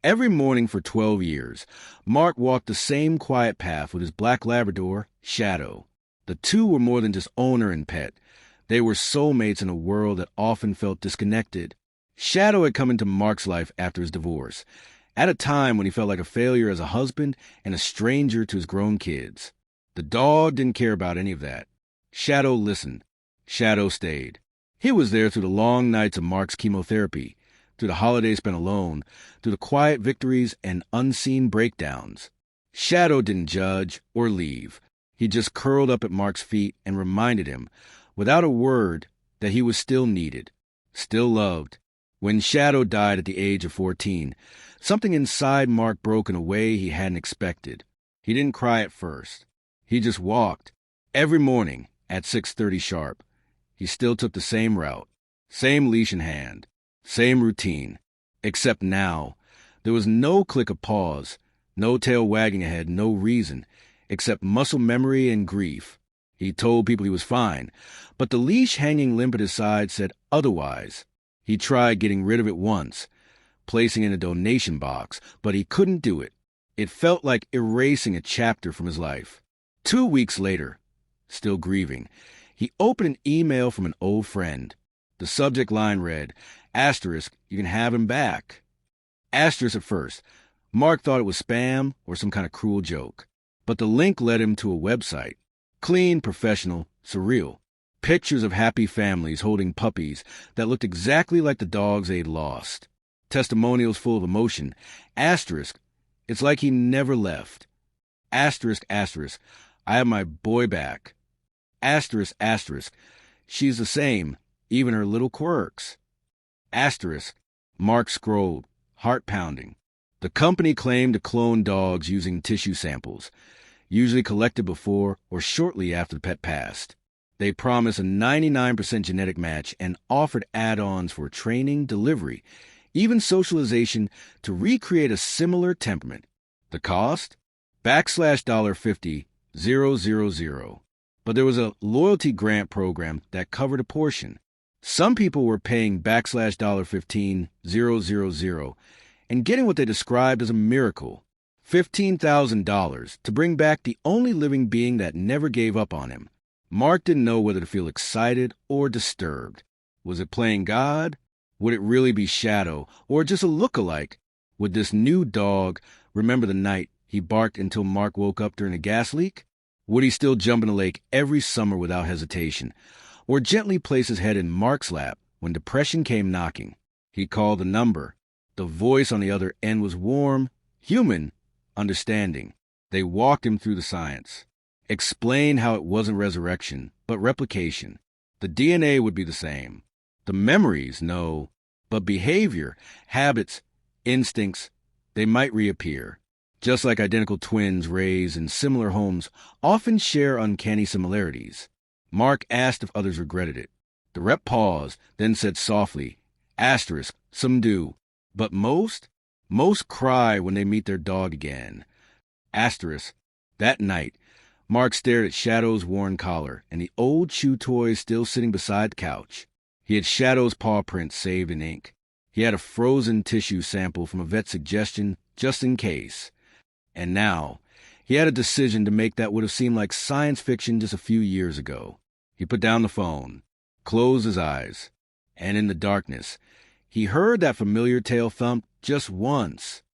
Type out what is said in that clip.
Every morning for 12 years, Mark walked the same quiet path with his black Labrador, Shadow. The two were more than just owner and pet. They were soulmates in a world that often felt disconnected. Shadow had come into Mark's life after his divorce, at a time when he felt like a failure as a husband and a stranger to his grown kids. The dog didn't care about any of that. Shadow listened. Shadow stayed. He was there through the long nights of Mark's chemotherapy, through the holidays spent alone, through the quiet victories and unseen breakdowns. Shadow didn't judge or leave. He just curled up at Mark's feet and reminded him, without a word, that he was still needed, still loved. When Shadow died at the age of 14, something inside Mark broke in a way he hadn't expected. He didn't cry at first. He just walked. Every morning at 6:30 sharp. He still took the same route, same leash in hand, same routine. Except now, there was no click of paws, no tail wagging ahead, no reason, except muscle memory and grief. He told people he was fine, but the leash hanging limp at his side said otherwise. He tried getting rid of it once, placing it in a donation box, but he couldn't do it. It felt like erasing a chapter from his life. 2 weeks later, still grieving, he opened an email from an old friend. The subject line read, "Asterisk, you can have him back." Asterisk at first. Mark thought it was spam or some kind of cruel joke. But the link led him to a website. Clean, professional, surreal. Pictures of happy families holding puppies that looked exactly like the dogs they'd lost. Testimonials full of emotion. Asterisk, it's like he never left. Asterisk, asterisk, I have my boy back. Asterisk, asterisk, she's the same, even her little quirks. Asterisk, Mark scrolled, heart pounding. The company claimed to clone dogs using tissue samples, usually collected before or shortly after the pet passed. They promised a 99% genetic match and offered add-ons for training, delivery, even socialization to recreate a similar temperament. The cost? $50,000. But there was a loyalty grant program that covered a portion. Some people were paying $15,000 and getting what they described as a miracle. $15,000 to bring back the only living being that never gave up on him. Mark didn't know whether to feel excited or disturbed. Was it playing God? Would it really be Shadow or just a look-alike? Would this new dog remember the night he barked until Mark woke up during a gas leak? Would he still jump in the lake every summer without hesitation, or gently place his head in Mark's lap when depression came knocking? He called the number. The voice on the other end was warm, human, understanding. They walked him through the science, explained how it wasn't resurrection, but replication. The DNA would be the same. The memories, no, but behavior, habits, instincts, they might reappear. Just like identical twins raised in similar homes often share uncanny similarities. Mark asked if others regretted it. The rep paused, then said softly, asterisk, some do, but most cry when they meet their dog again. Asterisk, that night, Mark stared at Shadow's worn collar and the old chew toy still sitting beside the couch. He had Shadow's paw print saved in ink. He had a frozen tissue sample from a vet suggestion just in case. And now, he had a decision to make that would have seemed like science fiction just a few years ago. He put down the phone, closed his eyes, and in the darkness, he heard that familiar tail thump just once.